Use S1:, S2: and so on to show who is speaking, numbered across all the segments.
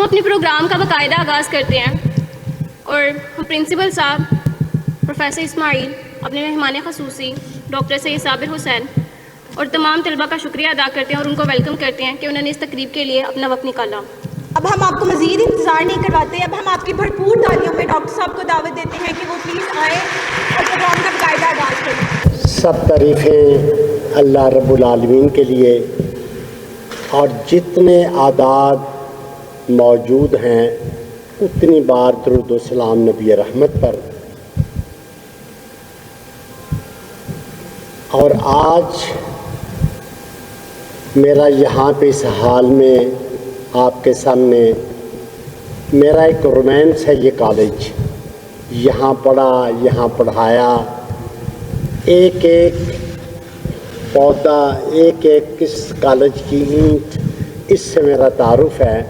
S1: ہم اپنے پروگرام کا باقاعدہ آغاز کرتے ہیں اور ہم پرنسپل صاحب پروفیسر اسماعیل، اپنے مہمان خصوصی ڈاکٹر سید صابر حسین اور تمام طلباء کا شکریہ ادا کرتے ہیں اور ان کو ویلکم کرتے ہیں کہ انہوں نے اس تقریب کے لیے اپنا وقت نکالا۔
S2: اب ہم آپ کو مزید انتظار نہیں کرواتے، اب ہم آپ کی بھرپور تالیوں میں ڈاکٹر صاحب کو دعوت دیتے ہیں کہ وہ پلیز آئیں اور پروگرام کا باقاعدہ آغاز کریں۔
S3: سب تعریفیں اللہ رب العالمین کے لیے، اور جتنے اعداد موجود ہیں اتنی بار درود و سلام نبی رحمت پر۔ اور آج میرا یہاں پہ اس حال میں آپ کے سامنے میرا ایک رومانس ہے، یہ کالج یہاں پڑھا، یہاں پڑھایا، ایک ایک پودا، ایک ایک اس کالج کی اینٹ، اس سے میرا تعارف ہے،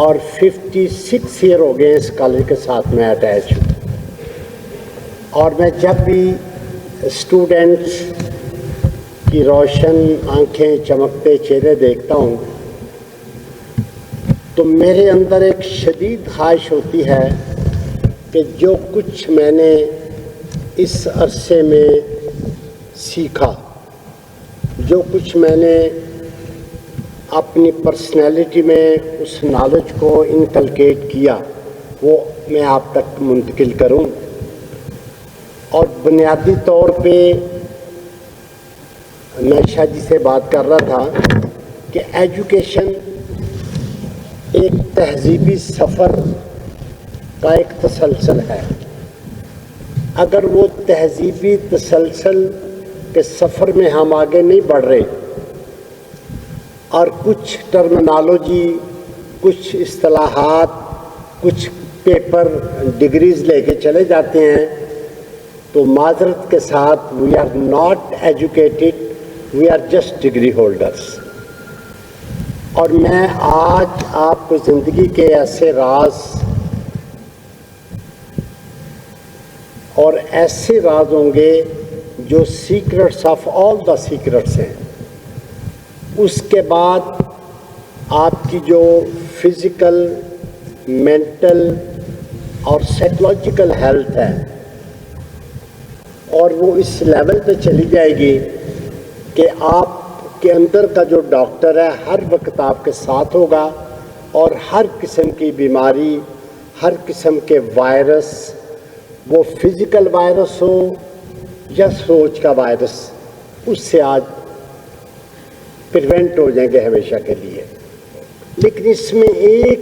S3: اور 56 ایئر ہو گئے اس کالج کے ساتھ میں اٹیچ ہوں۔ اور میں جب بھی اسٹوڈنٹس کی روشن آنکھیں، چمکتے چہرے دیکھتا ہوں تو میرے اندر ایک شدید خواہش ہوتی ہے کہ جو کچھ میں نے اس عرصے میں سیکھا، جو کچھ میں نے اپنی پرسنالٹی میں اس نالج کو انکلکیٹ کیا، وہ میں آپ تک منتقل کروں۔ اور بنیادی طور پہ میں شاہ جی سے بات کر رہا تھا کہ ایجوکیشن ایک تہذیبی سفر کا ایک تسلسل ہے۔ اگر وہ تہذیبی تسلسل کے سفر میں ہم آگے نہیں بڑھ رہے اور کچھ ٹرمنالوجی، کچھ اصطلاحات، کچھ پیپر ڈگریز لے کے چلے جاتے ہیں تو معذرت کے ساتھ we are not educated, we are just degree holders. اور میں آج آپ کو زندگی کے ایسے راز اور ایسے راز ہوں گے جو secrets of all the secrets ہیں۔ اس کے بعد آپ کی جو فزیکل، مینٹل اور سائیکولوجیکل ہیلتھ ہے، اور وہ اس لیول پہ چلی جائے گی کہ آپ کے اندر کا جو ڈاکٹر ہے ہر وقت آپ کے ساتھ ہوگا، اور ہر قسم کی بیماری، ہر قسم کے وائرس، وہ فزیکل وائرس ہو یا سوچ کا وائرس، اس سے آج پریونٹ ہو جائیں گے ہمیشہ کے لیے۔ لیکن اس میں ایک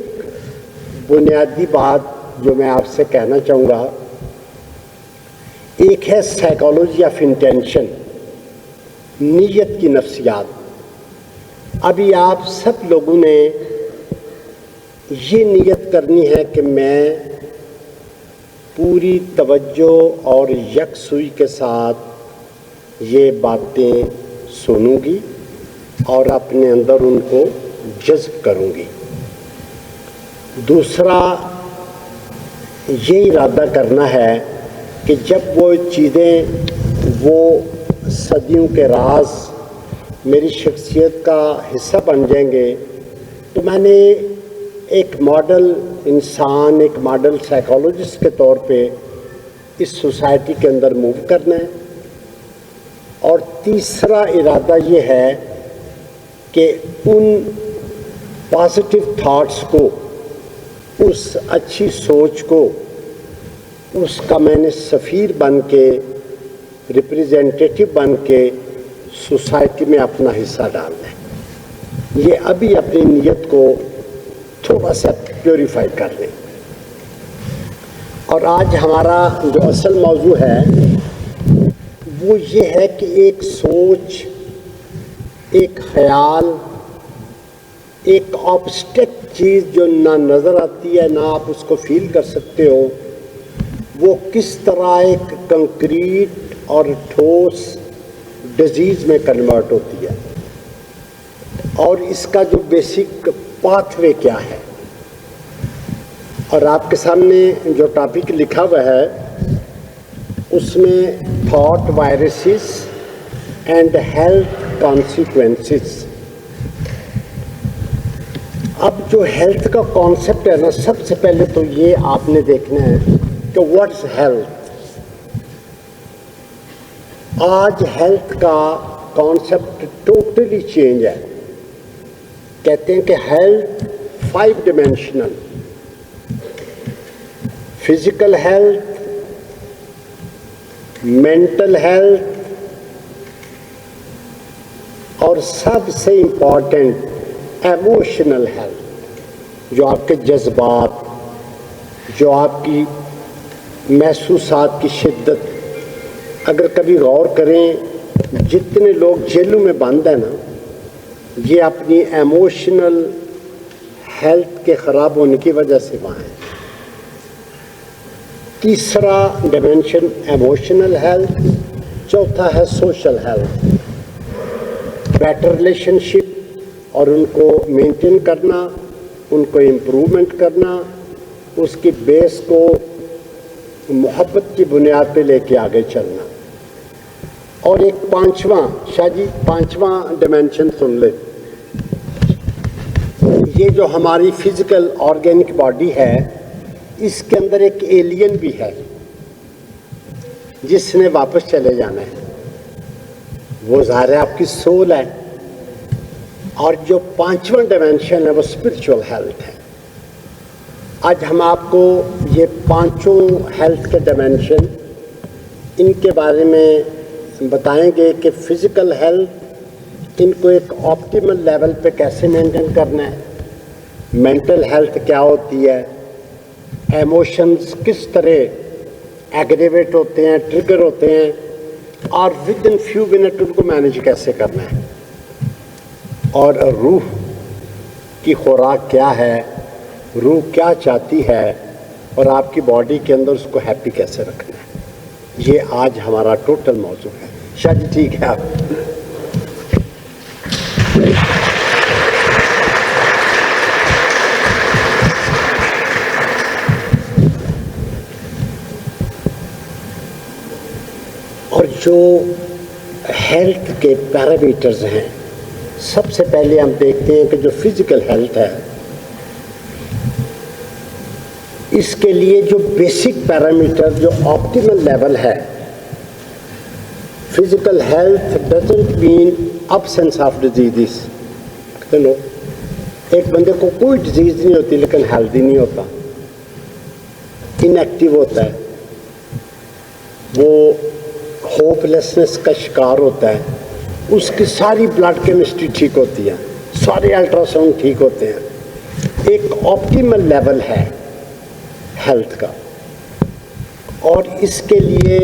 S3: بنیادی بات جو میں آپ سے کہنا چاہوں گا، ایک ہے سائیکالوجی آف انٹینشن، نیت کی نفسیات۔ ابھی آپ سب لوگوں نے یہ نیت کرنی ہے کہ میں پوری توجہ اور یکسوئی کے ساتھ یہ باتیں سنوں گی اور اپنے اندر ان کو جذب کروں گی۔ دوسرا یہ ارادہ کرنا ہے کہ جب وہ چیزیں، وہ صدیوں کے راز میری شخصیت کا حصہ بن جائیں گے تو میں نے ایک ماڈل انسان، ایک ماڈل سائیکالوجسٹ کے طور پہ اس سوسائٹی کے اندر موو کرنا ہے۔ اور تیسرا ارادہ یہ ہے کہ ان پازیٹیو تھاٹس کو، اس اچھی سوچ کو، اس کا میں نے سفیر بن کے، ریپریزنٹیٹیو بن کے سوسائٹی میں اپنا حصہ ڈالنا ہے۔ یہ ابھی اپنی نیت کو تھوڑا سا پیوریفائی کر لیں۔ اور آج ہمارا جو اصل موضوع ہے وہ یہ ہے کہ ایک سوچ، ایک خیال، ایک آبسٹریکٹ چیز جو نہ نظر آتی ہے، نہ آپ اس کو فیل کر سکتے ہو، وہ کس طرح ایک کنکریٹ اور ٹھوس ڈیزیز میں کنورٹ ہوتی ہے، اور اس کا جو بیسک پاتھ وے کیا ہے۔ اور آپ کے سامنے جو ٹاپک لکھا ہوا ہے اس میں thought viruses and health consequences. اب جو ہیلتھ کا کانسیپٹ ہے نا، سب سے پہلے تو یہ آپ نے دیکھنا ہے کہ واٹ از ہیلتھ. آج ہیلتھ کا کانسیپٹ ٹوٹلی چینج ہے. کہتے ہیں کہ health 5 dimensional: physical health, mental health, اور سب سے امپورٹنٹ ایموشنل ہیلتھ، جو آپ کے جذبات، جو آپ کی محسوسات کی شدت. اگر کبھی غور کریں، جتنے لوگ جیلوں میں بند ہیں نا، یہ اپنی ایموشنل ہیلتھ کے خراب ہونے کی وجہ سے وہاں ہیں. تیسرا ڈائمینشن ایموشنل ہیلتھ. چوتھا ہے سوشل ہیلتھ، بیٹر ریلیشن شپ اور ان کو مینٹین کرنا، ان کو امپرومنٹ کرنا، اس کی بیس کو محبت کی بنیاد پہ لے کے آگے چلنا. اور ایک پانچواں، شاہ جی پانچواں ڈائمینشن سن لے. یہ جو ہماری فزیکل آرگینک باڈی ہے، اس کے اندر ایک ایلین بھی ہے جس نے واپس چلے جانا ہے. وہ ظاہر ہے آپ کی سول ہے. اور جو پانچواں ڈائمینشن ہے وہ اسپرچول ہیلتھ ہے. آج ہم آپ کو یہ پانچوں ہیلتھ کے ڈائمینشن، ان کے بارے میں بتائیں گے کہ فزیکل ہیلتھ، ان کو ایک آپٹیمل لیول پہ کیسے مینٹین کرنا ہے. مینٹل ہیلتھ کیا ہوتی ہے، ایموشنز کس طرح ایگریویٹ ہوتے ہیں، ٹریگر ہوتے ہیں، اور ود ان فیو منٹ ان کو مینیج کیسے کرنا ہے. اور روح کی خوراک کیا ہے، روح کیا چاہتی ہے، اور آپ کی باڈی کے اندر اس کو ہیپی کیسے رکھنا ہے. یہ آج ہمارا ٹوٹل موضوع ہے. شاہ جی ٹھیک ہے آپ. اور جو ہیلتھ کے پیرامیٹرز ہیں، سب سے پہلے ہم دیکھتے ہیں کہ جو فزیکل ہیلتھ ہے، اس کے لیے جو بیسک پیرامیٹر، جو آپٹیمل لیول ہے. Physical health doesn't mean absence of disease. چلو ایک بندے کو کوئی ڈیزیز نہیں ہوتی لیکن ہیلدی نہیں ہوتا، ان ایکٹیو ہوتا ہے، وہ ہوپ لیسنس کا شکار ہوتا ہے. اس کی ساری بلڈ کیمسٹری ٹھیک ہوتی ہے، سارے الٹرا ساؤنڈ ٹھیک ہوتے ہیں. ایک آپٹیمل لیول ہے ہیلتھ کا. اور اس کے لیے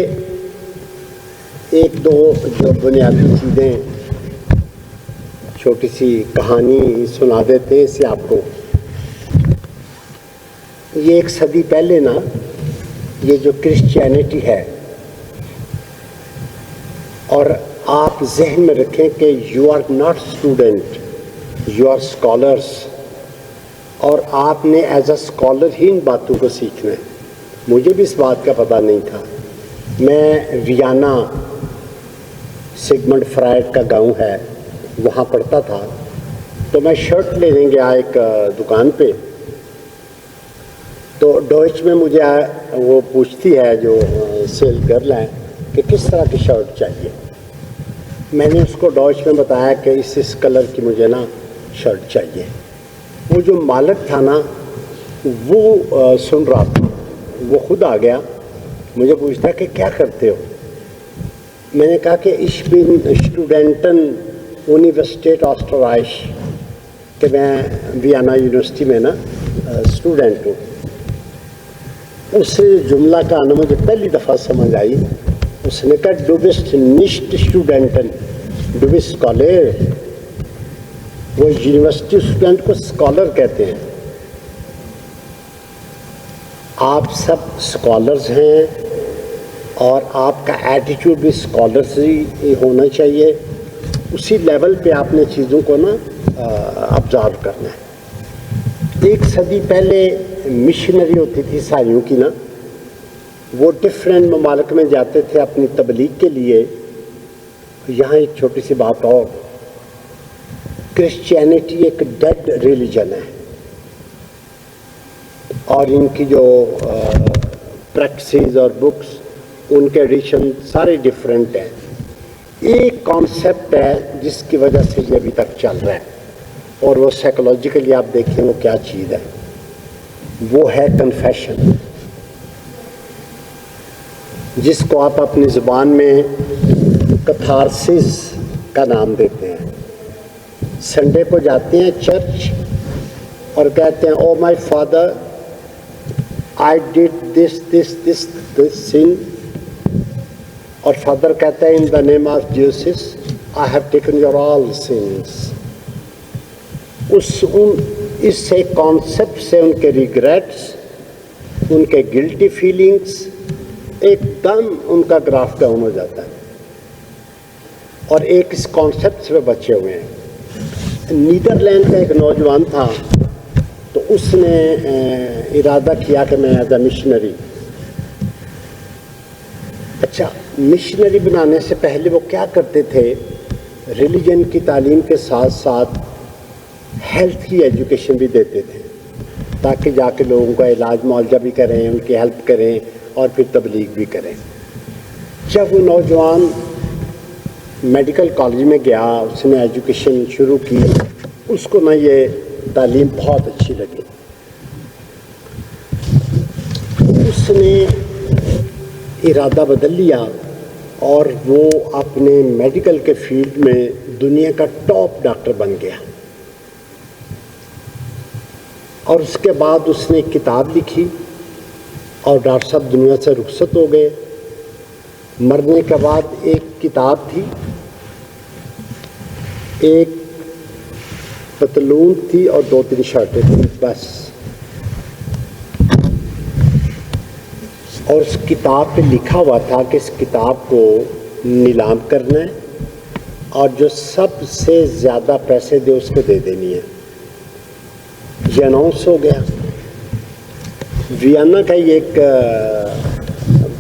S3: ایک دو جو بنیادی چیزیں، چھوٹی سی کہانی سنا دیتے ہیں اسے آپ کو. یہ ایک صدی پہلے نا، یہ جو کرسچینٹی ہے، اور آپ ذہن میں رکھیں کہ you are not student, you are scholars, اور آپ نے ایز اے اسکالر ہی ان باتوں کو سیکھنا ہے. مجھے بھی اس بات کا پتہ نہیں تھا. میں ویانا، سگمنڈ فرائڈ کا گاؤں ہے، وہاں پڑھتا تھا. تو میں شرٹ لینے گیا ایک دکان پہ، تو ڈوئچ میں مجھے وہ پوچھتی ہے جو سیل گرل ہے کہ کس طرح کی شرٹ چاہیے. میں نے اس کو ڈوئچ میں بتایا کہ اس کلر کی مجھے نا شرٹ چاہیے. وہ جو مالک تھا نا، وہ سن رہا تھا، وہ خود آ گیا، مجھے پوچھتا کہ کیا کرتے ہو. میں نے کہا کہ ich bin Studenten Universität Österreich، کہ میں ویانا یونیورسٹی میں نا اسٹوڈنٹ ہوں. اس جملہ کا آنا مجھے پہلی دفعہ سمجھ آئی. اس نے کہا du bist nicht Studenten, du bist Scholar. وہ یونیورسٹی اسٹوڈنٹ کو اسکالر کہتے ہیں. آپ سب اسکالرز ہیں، اور آپ کا ایٹیٹیوڈ بھی اسکالرز ہی ہونا چاہیے. اسی لیول پہ آپ نے چیزوں کو نا آبزرو کرنا ہے. ایک صدی پہلے مشنری ہوتی تھی عیسائیوں کی نا، وہ ڈفرینٹ ممالک میں جاتے تھے اپنی تبلیغ کے لیے. یہاں ایک چھوٹی سی بات اور، کرسچینٹی ایک ڈیڈ ریلیجن ہے. اور ان کی جو پریکٹسز اور بکس ان کے ایڈیشن سارے ڈفرینٹ ہیں. ایک کانسیپٹ ہے جس کی وجہ سے یہ ابھی تک چل رہا ہے, اور وہ سائیکولوجیکلی آپ دیکھیں وہ کیا چیز ہے, وہ ہے کنفیشن, جس کو آپ اپنی زبان میں کتھارسس کا نام دیتے ہیں. سنڈے کو جاتے ہیں چرچ اور کہتے ہیں او مائی فادر آئی ڈڈ دس دس دس دس سن, اور فادر کہتا ہے in the name of Jesus I have taken your all sins. اس سے کانسیپٹ سے ان کے ریگریٹس, ان کے گلٹی فیلنگس ایک دم ان کا گراف ڈاؤن ہو جاتا ہے, اور ایک اس کانسیپٹ سے بچے ہوئے ہیں. نیدرلینڈ کا ایک نوجوان تھا, تو اس نے ارادہ کیا کہ میں ایز اے مشنری. اچھا, مشنری بنانے سے پہلے وہ کیا کرتے تھے, ریلیجن کی تعلیم کے ساتھ ساتھ ہیلتھ کی ایجوکیشن بھی دیتے تھے, تاکہ جا کے لوگوں کا علاج معالجہ بھی کریں, ان کی ہیلپ کریں اور پھر تبلیغ بھی کریں. جب وہ نوجوان میڈیکل کالج میں گیا, اس نے ایجوکیشن شروع کی, اس کو یہ تعلیم بہت اچھی لگی. اس نے ارادہ بدل لیا اور وہ اپنے میڈیکل کے فیلڈ میں دنیا کا ٹاپ ڈاکٹر بن گیا. اور اس کے بعد اس نے ایک کتاب لکھی, اور ڈاکٹر صاحب دنیا سے رخصت ہو گئے. مرنے کے بعد ایک کتاب تھی, ایک پتلون تھی اور 2-3 شرٹیں تھیں بس. اور اس کتاب پہ لکھا ہوا تھا کہ اس کتاب کو نیلام کرنا ہے, اور جو سب سے زیادہ پیسے دے اس کو دے دینی ہے. یہ اناؤنس ہو گیا. ویانا کا یہ ایک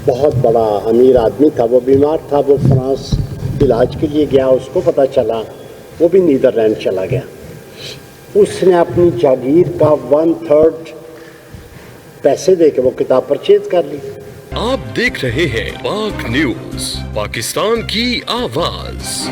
S3: بہت بڑا امیر آدمی تھا, وہ بیمار تھا, وہ فرانس علاج کے لیے گیا, اس کو پتہ چلا, وہ بھی نیدرلینڈ چلا گیا. اس نے اپنی جاگیر کا 1/3 پیسے دے کے وہ کتاب پرچیز کر لی.
S4: آپ دیکھ رہے ہیں پاک نیوز, پاکستان کی آواز.